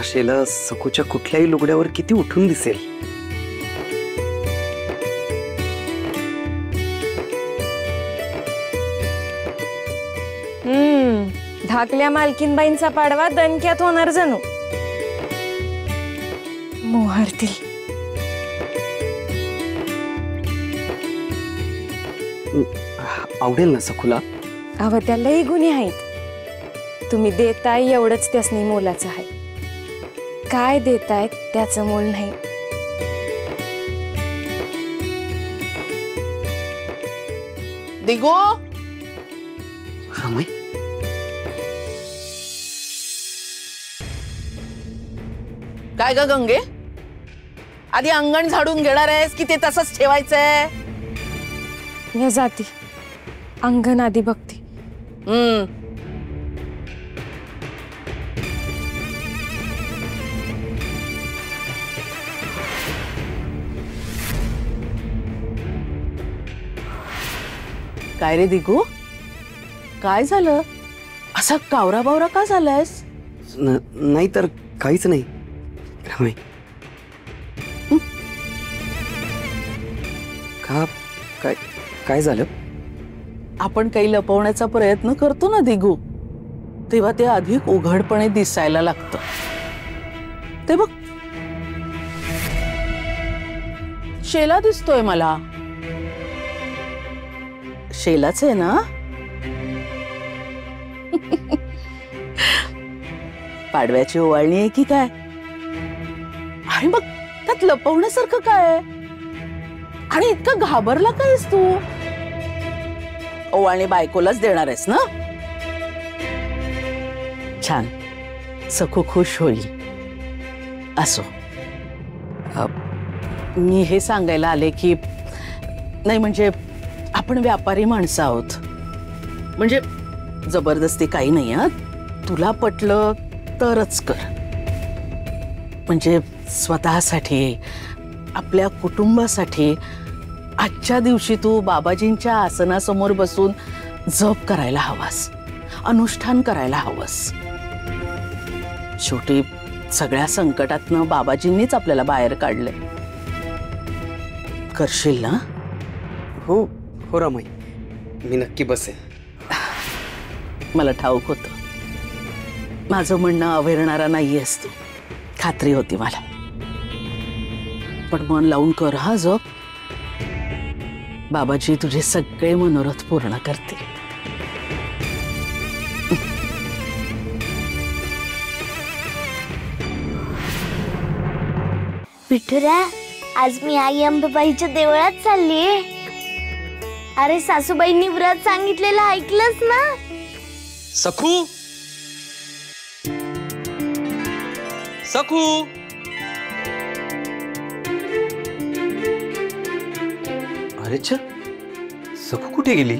शेला सखूच्या कुठल्याही लुगड्यावर किती उठून दिसेल. धाकल्या मालकीनबाईंचा पाडवा दणक्यात होणार जणू. मोहरतील. आवडेल ना सखूला? अव त्या लई गुन्हे आहेत. तुम्ही देताय एवढंच त्यासनी मोलाचं आहे. काय देताय त्याचं मोल नाही. दिगो रमाई, काय ग गंगे, आधी अंगण झाडून घेणार आहेस की ते तसंच ठेवायचंय? मी जाती अंगण आधी बघती. काय रे दिगू, काय झालं? असा कावरा बावरा का झालायस? नाही तर काहीच नाही रमाई. का काय काय झालं? आपण काही लपवण्याचा प्रयत्न करतो ना दिगू, तेव्हा ते अधिक उघडपणे दिसायला लागतं. ते बघ, शेला दिसतोय मला. शेलाच आहे ना? पाडव्याची ओवाळणी आहे की काय? आणि मग त्यात लपवण्यासारखं काय? आणि इतका घाबरला कायस तू? ओवाळणी बायकोलाच देणार आहेस ना? छान, सखू खुश होईल. असो, मी हे सांगायला आले की नाही, म्हणजे आपण व्यापारी माणसं आहोत. म्हणजे जबरदस्ती काही नाही. तुला पटलं तरच कर. म्हणजे स्वतःसाठी, आपल्या कुटुंबासाठी आजच्या दिवशी तू बाबाजींच्या आसनासमोर बसून जप करायला हवास, अनुष्ठान करायला हवंस. शेवटी सगळ्या संकटातनं बाबाजींनीच आपल्याला बाहेर काढले. करशील ना? हो हो रमाई, मी नक्की बसेन. मला ठाऊक होतं माझं म्हणणं अवेरणारा नाहीयेस तू, खात्री होती मला. पण मन लावून कर हा जप. बाबाजी तुझे सगळे मनोरथ पूर्ण करतील. विठुरा, आज मी आई अंबाबाईच्या देवळात चाललीये. अरे सासूबाईंनी व्रत सांगितलेलं ऐकलंस ना? सखू, सखू, अरे च, सखू कुठे गेली?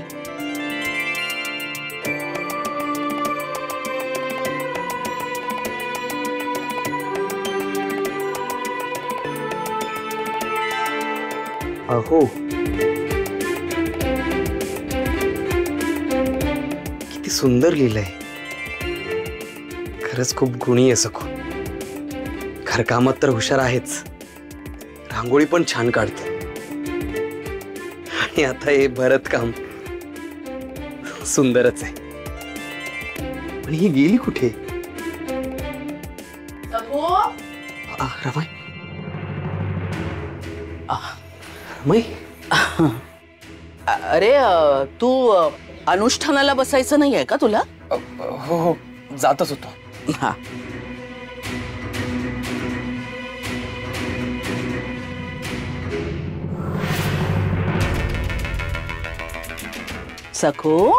अहो, किती सुंदर लिहिलंय. खरंच खूप गुणी आहे सखू. घरकामात तर हुशार आहेच, रांगोळी पण छान काढते. आणि आता हे भरत काम सुंदरच आहे. पण ही गेली कुठे? रमाई, रमाई, अरे तू अनुष्ठानाला बसायचं नाहीये का तुला? हो हो, जातच होतो. हा, सखू,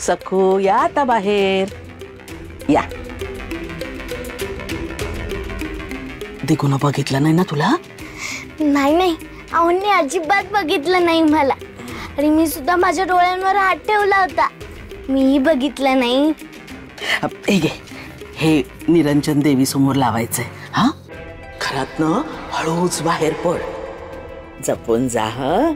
सखू या आता बाहेर या. दिगून बघितलं नाही ना तुला? नाही नाही, अहोंनी अजिबात बघितलं नाही मला. आणि मी सुद्धा माझ्या डोळ्यांवर हात ठेवला होता, मीही बघितलं नाही. हे घे, हे निरंजन देवी समोर लावायचंय. हा, घरातनं हळूच बाहेर पड, जपून जा. हा,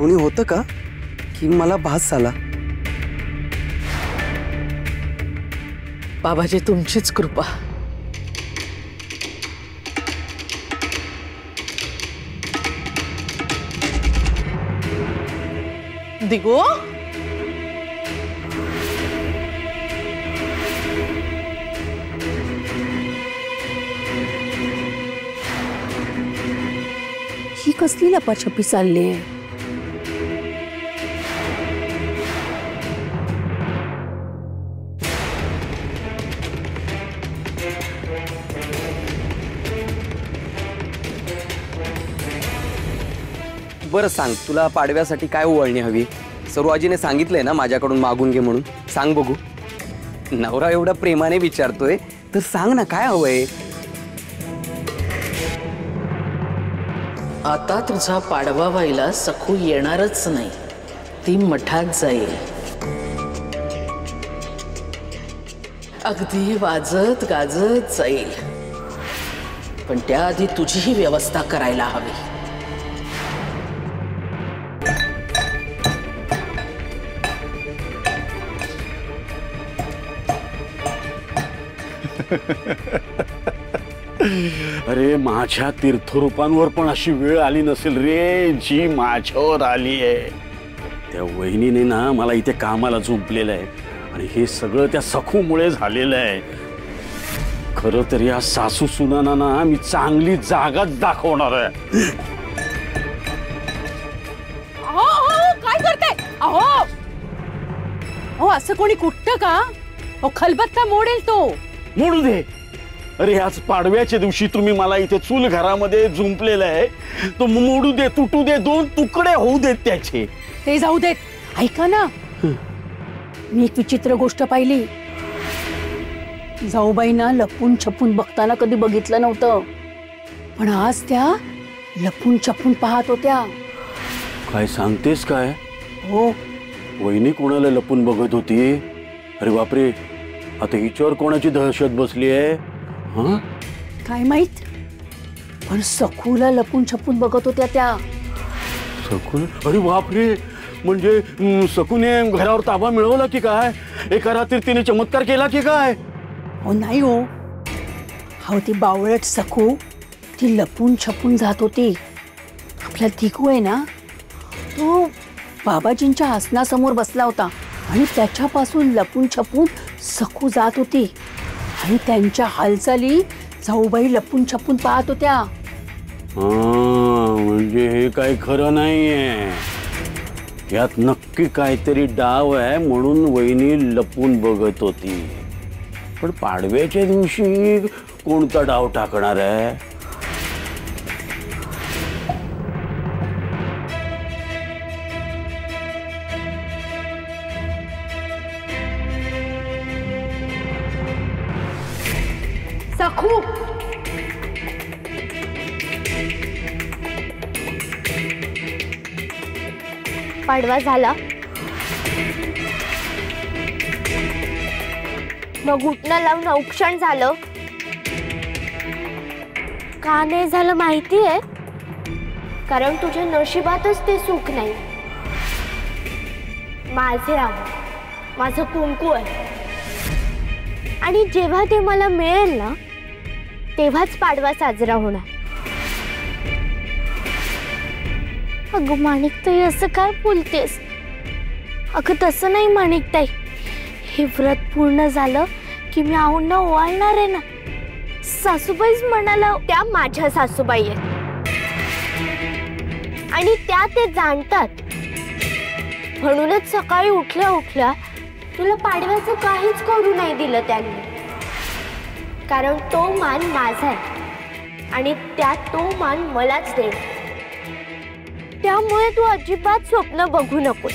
कोणी होतं का की मला भास झाला? बाबाजी तुमचीच कृपा. दिगो, ही कसली लपाछपी चालली आहे? बरं सांग, तुला पाडव्यासाठी काय ओवाळणी हवी? सरुआजीने सांगितलंय ना माझ्याकडून मागून घे म्हणून. सांग बघू. नवरा एवढा प्रेमाने विचारतोय तर सांग ना काय हवंय. आता तुझा पाडवा व्हायला सखू येणारच नाही. ती मठात जाईल. अगदी वाजत गाजत जाईल. पण त्याआधी तुझीही व्यवस्था करायला हवी. अरे माझ्या तीर्थरूपांवर पण अशी वेळ आली नसेल रे जी माझ्यावर आली आहे. त्या वहिनीने ना मला इथे कामाला झुंपलेलं आहे आणि हे सगळं त्या सखूमुळे झालेलं आहे. खरं तर या सासू सुनांना ना मी चांगली जागाच दाखवणार आहे. काय करते? अहो असं कोणी कुठतं का? खलबत्ता मोडेल तो. मोडू दे. अरे आज पाडव्याच्या दिवशी तुम्ही मला इथे चूल घरामध्ये झुंपलेलं आहे. तो मोडू दे, तुटू दे, दोन तुकडे होऊ देत त्याचे. ते जाऊ देत. ऐका ना, मी एक विचित्र गोष्ट पाहिली. जाऊबाईंना लपून छपून बघताना कधी बघितलं नव्हतं, पण आज त्या लपून छपून पाहत होत्या. काय सांगतेस काय? हो. वहिनी कोणाला लपून बघत होती? अरे बापरे, आता हिच्यावर कोणाची दहशत बसली आहे? हा, काय माहित, पण सखूला लपून छपून बघत होत्या त्या. सखू? अरे बापरे, म्हणजे सखूने घरावर ताबा मिळवला की काय? एका रात्री तिने चमत्कार केला की काय? हो नाही हो. हो ती बावळट सखू ती लपून छपून जात होती. आपला दिगू आहे ना, तो बाबाजींच्या आसनासमोर बसला होता आणि त्याच्यापासून लपून छपून सखू जात होती आणि त्यांच्या हालचाली जाऊबाई लपून छपून पाहत होत्या. म्हणजे हे काही खरं नाहीये. यात नक्की काहीतरी डाव आहे म्हणून वहिनी लपून बघत होती. पण पाडव्याच्या दिवशी कोणता डाव टाकणार आहे? सखू, पाडवा झाला, मग उठणं लावून औक्षण झालं. का नाही झालं माहितीये? कारण तुझ्या नशिबातच ते सुख नाही. माझे राम माझं कुंकू आहे आणि जेव्हा ते मला मिळेल ना तेव्हाच पाडवा साजरा होणार. अगं माणिकताई, असं काय बोलतेस? अगं तसं नाही माणिकताई. हे व्रत पूर्ण झालं की मी आऊंना ओवाळणार आहे ना. सासूबाईच म्हणाला त्या माझ्या सासूबाई आहेत आणि त्या ते जाणतात. म्हणूनच सकाळी उठल्या उठल्या तुला पाडव्याचं काहीच करू नाही दिलं त्यांनी. कारण तो मान माझा आहे आणि त्यात तो मान मलाच दे. त्यामुळे तू अजिबात स्वप्न बघू नकोस.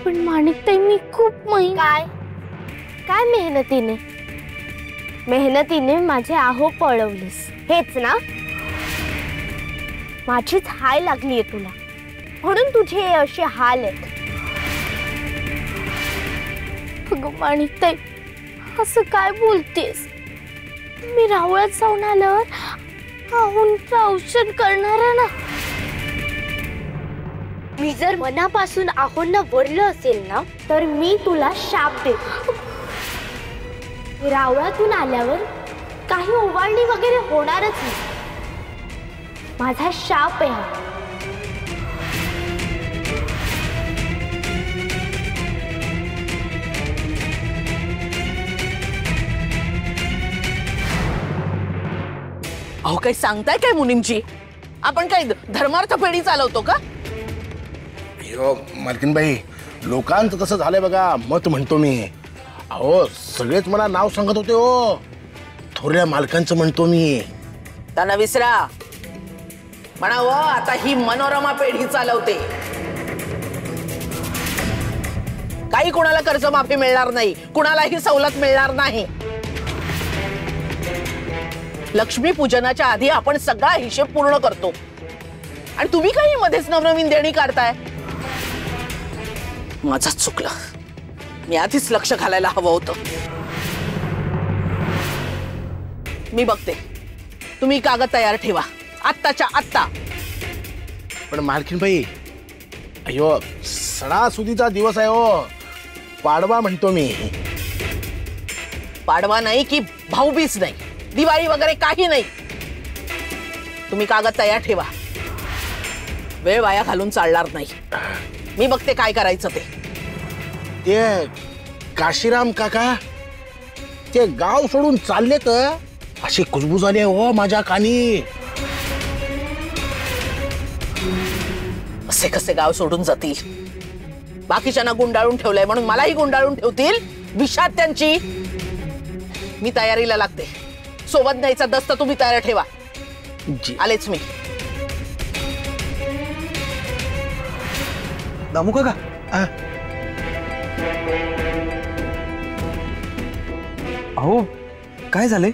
पण माणिकताई, मी खूप काय काय मेहनतीने माझे आहो पळवलीस, हेच ना? माझीच हाय लागलीये तुला, म्हणून तुझे असे हाल आहेत. अगं माणिकताई, असं काय बोलतेस? मी राहुळ्यात जाऊन आल्यावर आहुंचं औषध करणार आहे ना. मी जर मनापासून आहुंना वरलं असेल ना तर मी तुला शाप देतो. रावळातून आल्यावर काही ओवाळणी वगैरे होणारच नाही. माझा शाप आहे हा. अहो काही सांगताय काय मुनीमजी? आपण काय धर्मार्थ पेढी चालवतो का? अयो मालकीनबाई, लोकांचं कसं झालंय बघा. मत म्हणतो मी. अहो सगळेच मला नाव सांगत होते हो. थोरल्या मालकांचं म्हणतो मी. त्यांना विसरा. म्हणावं आता ही मनोरमा पेढी चालवते. काही कुणाला कर्जमाफी मिळणार नाही, कुणालाही सवलत मिळणार नाही. लक्ष्मी पूजनाच्या आधी आपण सगळा हिशेब पूर्ण करतो आणि तुम्ही काही मध्येच नवनवीन देणी काढताय. माझंच चुकलं. मी आधीच लक्ष घालायला हवं होतं. मी बघते. तुम्ही कागद तयार ठेवा आत्ताच्या आत्ता. पण मालकीनबाई, अयो सणासुदीचा दिवस आहे हो. पाडवा म्हणतो मी. पाडवा नाही की भाऊबीज नाही, दिवाळी वगैरे काही नाही. तुम्ही कागद तयार ठेवा. वेळ वाया घालून चालणार नाही. मी बघते काय करायचं ते. ते काशीराम काका ते गाव सोडून चालले तर अशी खुशबू झाली हो माझ्या कानी. असे कसे गाव सोडून जातील? बाकीच्यांना गुंडाळून ठेवलंय म्हणून मलाही गुंडाळून ठेवतील विषात त्यांची. मी तयारीला लागते. सोबत न्यायचा दस्त तुम्ही तयार ठेवा. आलेच मी. दामू काका, अहो काय झालंय?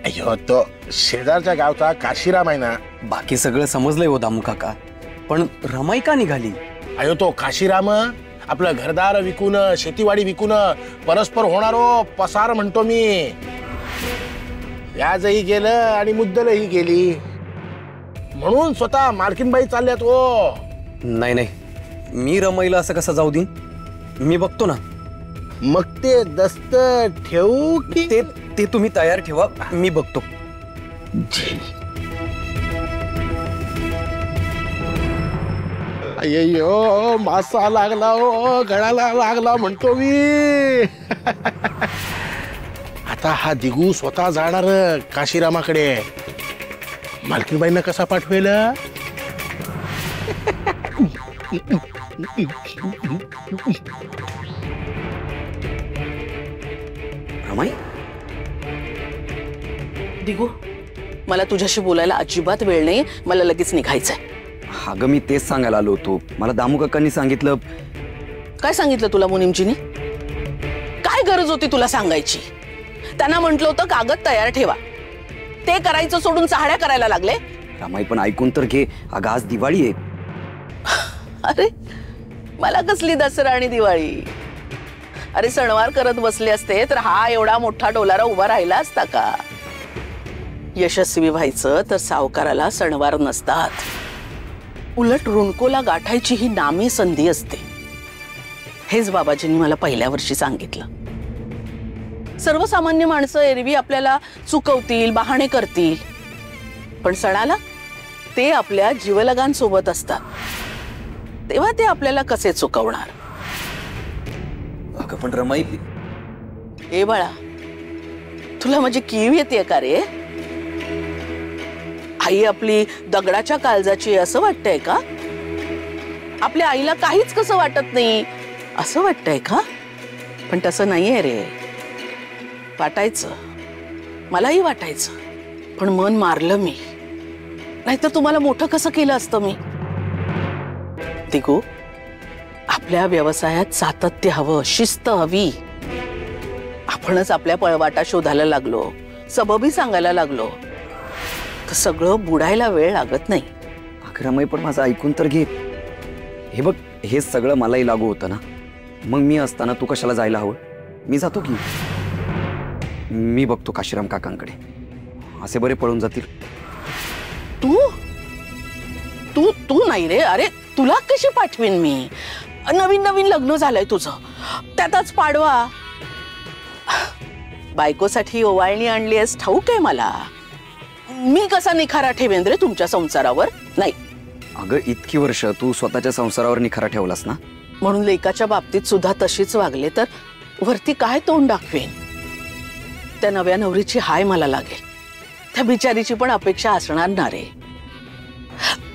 अयो तो शेजारच्या गावचा काशीराम आहे ना. बाकी सगळं समजलंय हो दामू काका, पण रमाई का निघाली? अयो तो काशीराम आपलं घरदार विकून, शेतीवाडी विकून परस्पर होणारो पसार म्हणतो मी. व्याजही गेलं आणि मुद्दलही गेली. म्हणून स्वतः मालकीनबाई चालल्यात हो. नाही नाही, मी रमाईला असं कसं जाऊ देईन? मी बघतो ना. मग ते दस्त ठेवू की ते तुम्ही तयार ठेवा, मी बघतो. अय्यो मासा लागला हो, गळाला लागला म्हणतो मी. आता हा दिगू स्वतः जाणार काशीरामाकडे. मालकीनबाईंना कसा पाठवेल? रमाई, दिगू, मला तुझ्याशी बोलायला अजिबात वेळ नाही. मला लगेच निघायचंय. हा ग मी तेच सांगायला आलो होतो. मला दामू काकांनी सांगितलं. काय सांगितलं तुला मुनीमजीनी? काय गरज होती तुला सांगायची? त्यांना म्हटलं होतं कागद तयार ठेवा. ते करायचं सोडून चाहड्या करायला लागले. रमाई पण ऐकून तर घे. अगं आज दिवाळी आहे. अरे मला कसली दसरा आणि दिवाळी? अरे सणवार करत बसले असते तर हा एवढा मोठा डोलारा उभा राहिला असता का? यशस्वी व्हायचं तर सावकाराला सणवार नसतात. उलट रुणकोला गाठायची ही नामी संधी असते. हेच बाबाजींनी मला पहिल्या वर्षी सांगितलं. सर्वसामान्य माणसं एरवी आपल्याला चुकवतील, बहाणे करतील, पण सणाला ते आपल्या जीवलगांसोबत असतात. तेव्हा ते आपल्याला कसे चुकवणार? अगं पण रमाई, ए बाळा, तुला माझी कीव येते का रे? आई आपली दगडाच्या काळजाची असं वाटतंय का? आपल्या आईला काहीच कसं वाटत नाही असं वाटतंय का? पण तसं नाहीये रे. वाटायचं, मलाही वाटायचं, पण मन मारलं मी. नाहीतर तुम्हाला मोठं कसं केलं असतं मी? दिगू, आपल्या व्यवसायात सातत्य हवं, शिस्त हवी. आपणच आपल्या पळवाटा शोधायला लागलो, सबबी सांगायला लागलो तर सगळं बुडायला वेळ लागत नाही. अगं रमाई पण माझं ऐकून तर घे. हे बघ, हे सगळं मलाही लागू होतं ना. मग मी असताना तू कशाला जायला हवं? मी जातो की. मी बघतो काशीराम काकांकडे, असे बरे पळून जातील. तू तू तू नाही रे. अरे तुला कशी पाठवीन मी? नवीन नवीन लग्न झालंय तुझं, त्यातच पाडवा. बायकोसाठी ओवाळणी आणली आहेस ठाऊक आहे मला. मी कसा निखारा ठेवेन रे तुमच्या संसारावर? नाही. अगं इतकी वर्ष तू स्वतःच्या संसारावर निखारा ठेवलास ना, म्हणून लेकाच्या बाबतीत सुद्धा तशीच वागले तर वरती काय तोंड दाखवेन? त्या नव्या नवरीची हाय मला लागेल, त्या बिचारीची पण अपेक्षा असणार ना रे.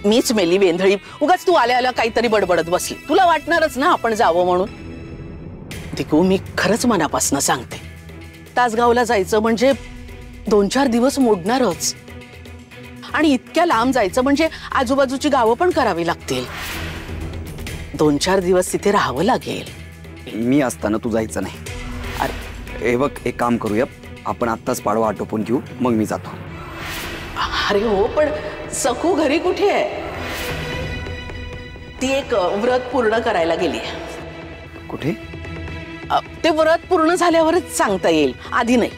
मीच मेली वेंधळी, उगाच तू आल्या आल्या काहीतरी बडबडत बसली. तुला वाटणारच ना आपण जावं म्हणून. दिकू, मी खरंच मनापासून सांगते, तासगावला जायचं म्हणजे 2-4 दिवस मोडणारच. आणि इतक्या लांब जायचं म्हणजे आजूबाजूची गावं पण करावी लागतील. 2-4 दिवस तिथे राहावं लागेल. मी असताना तू जायचं नाही. अरे हे बघ, एक काम करूया, आपण आत्ताच पाडवा आटोपून घेऊ, मग मी जातो. अरे हो, पण सखू घरी कुठे आहे? ती एक व्रत पूर्ण करायला गेली. कुठे? ते व्रत पूर्ण झाल्यावरच सांगता येईल, आधी नाही.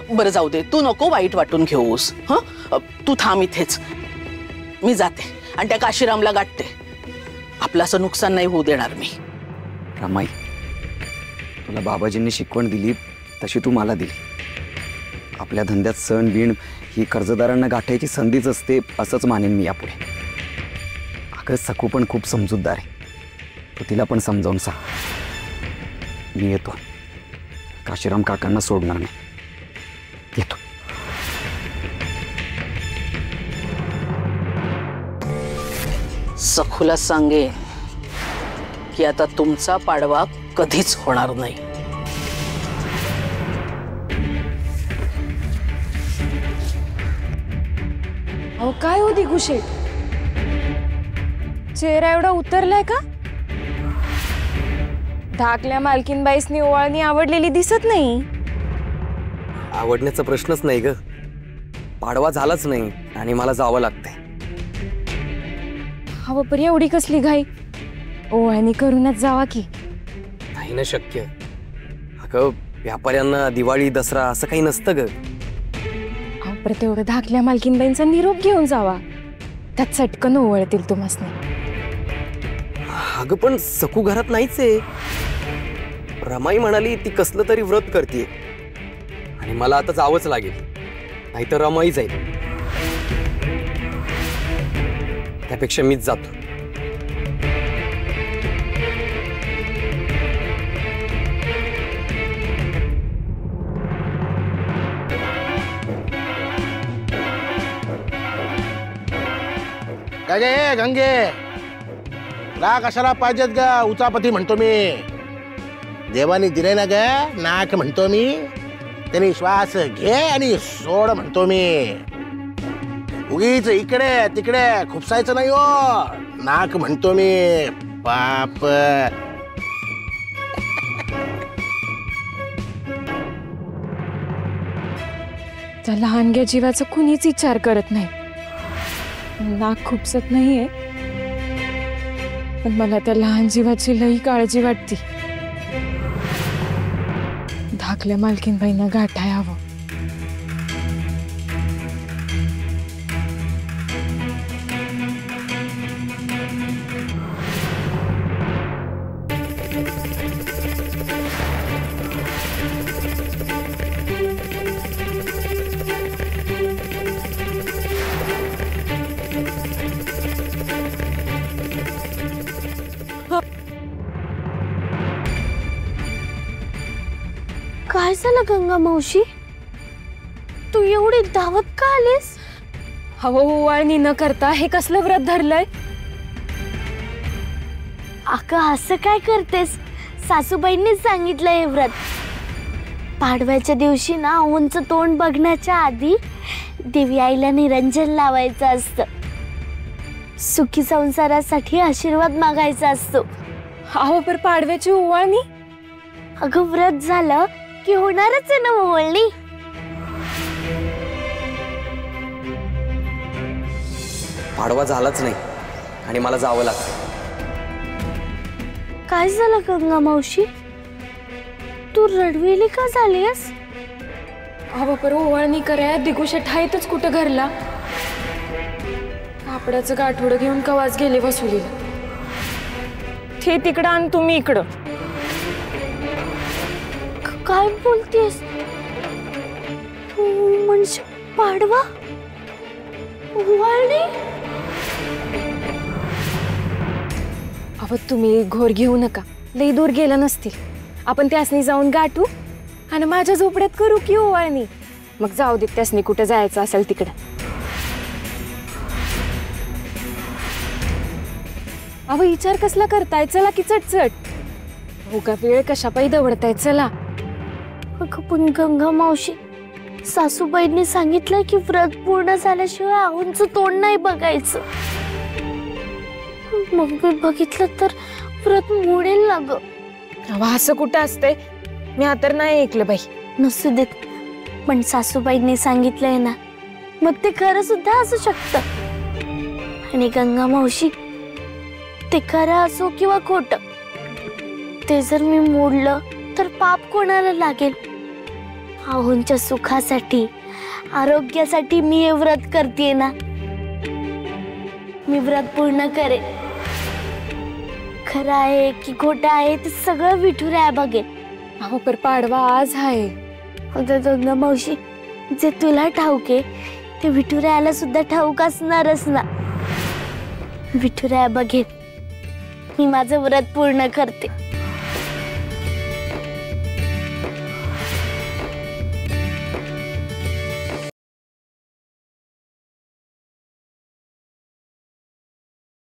बरं जाऊ दे, तू नको वाईट वाटून घेऊस. तू थांब इथेच, मी जाते आणि त्या काशीरामला गाठते. आपलं असं नुकसान नाही होऊ देणार मी. रमाई, तुला बाबाजींनी शिकवण दिली तशी तू मला दिली. आपल्या धंद्यात सण बिण ही कर्जदारांना गाठायची संधीच असते, असंच मानेन मी यापुढे. अगं सखू पण खूप समजूतदार आहे, तू तिला पण समजावून सांग. मी येतो, काशीराम काकांना सोडणार नाही. येतो. सखूला सांगे की आता तुमचा पाडवा कधीच होणार नाही. अहो काय हो दिगुशेठ, चेहरा एवढा उतरलाय का? धाकल्या मालकीनबाईसनी ओवाळणी आवडलेली दिसत नाही. आवडण्याचा प्रश्नच नाही ग, पाडवा झालाच नाही आणि मला जावं लागतंय. हवं पण एवढी कसली घाई? ओवाळणी करूनच जावा की. नाही ना शक्य. अगं व्यापाऱ्यांना दिवाळी दसरा असं काही नसतं ग. अहो पर तेवढं धाकल्या मालकीनबाईंचा निरोप घेऊन जावा, त्यात चटकन ओवाळतील तुम्हासनी. अगं पण सखू घरात नाहीच आहे. रमाई म्हणाली ती कसलं तरी व्रत करते आणि मला आता जावंच लागेल, नाहीतर रमाई जाईल. त्यापेक्षा मीच जातो. काय गे गंगे, रा कशाला पाहिजेत ग? उचापती म्हणतो मी. देवानी दिले ना ग नाक म्हणतो मी, त्यांनी श्वास घे आणि सोड म्हणतो मी. उगीच इकडे तिकडे खुपसायचं नाही हो, नाक म्हणतो मी. पाप. त्या लहानग्या जीवाचा कुणीच विचार करत नाही. नाक खुपसत नाहीये, पण मला त्या लहान जीवाची लई काळजी वाटते. धाकल्या मालकीनबाईंना गाठाय हवं. काय झालं गंगा मावशी, तू एवढी धावत का आलीस? हवं ओवाळणी न करता हे कसलं व्रत धरलंय? अगं असं काय करतेस? सासूबाईंनीच सांगितलं हे व्रत. पाडव्याच्या दिवशी ना उंच तोंड बघण्याच्या आधी देवी आईला निरंजन लावायचं असतं. सुखी संसारासाठी आशीर्वाद मागायचा असतो. अहो पर पाडव्याची ओवाळणी? अगं व्रत झालं की होणारच आहे ना ओवाळणी. पाडवा झालाच नाही आणि मला जावं लागतं. काय झालं गंगा मावशी? तू रडवेली का झालीस? अहो पर ओवाळणी कराय दिगुशेठ आहेतच कुठं घरला. कापडाचं गाठोडं घेऊन कवाच गेले वसुलीला. ते तिकडं आणि तुम्ही इकडं. काय बोलतेस? म्हणजे पाडवा ओवाळणी? अहो तुम्ही घोर घेऊ नका, लई दूर गेलं नसतील. आपण त्यासनी जाऊन गाठू आणि माझ्या झोपड्यात करू की ओवाळणी. मग जाऊ देत त्यासनी कुठं जायचं असेल तिकडं. अहो विचार कसला करताय? चला की चटचट. हो का वेळ कशा पायी दवडताय? चला. अगं पण गंगा मावशी, सासूबाईंनी सांगितलंय की व्रत पूर्ण झाल्याशिवाय आऊंचं तोंड नाही बघायचं. मग मी बघितलं तर व्रत मोडेल ना ग. अहो असं कुठं असतंय? मी आता नाही ऐकलं बाई. नसू देत, पण सासूबाईंनी सांगितलंय ना, मग ते खरं सुद्धा असू शकतं. आणि गंगा मावशी, ते खरं असो किंवा खोटं, ते जर मी मोडलं तर पाप कोणाला लागेल? आऊंच्या सुखासाठी, आरोग्यासाठी मी हे व्रत करते ना. मी व्रत पूर्ण करेन. खरं आहे की खोटं आहे ते सगळं विठुराया बघेल. अहो पर पाडवा आज आहे. अगं गंगा मावशी, जे तुला ठाऊक आहे ते विठुरायाला सुद्धा ठाऊक असणारच ना. विठुराया बघेल, मी माझं व्रत पूर्ण करते.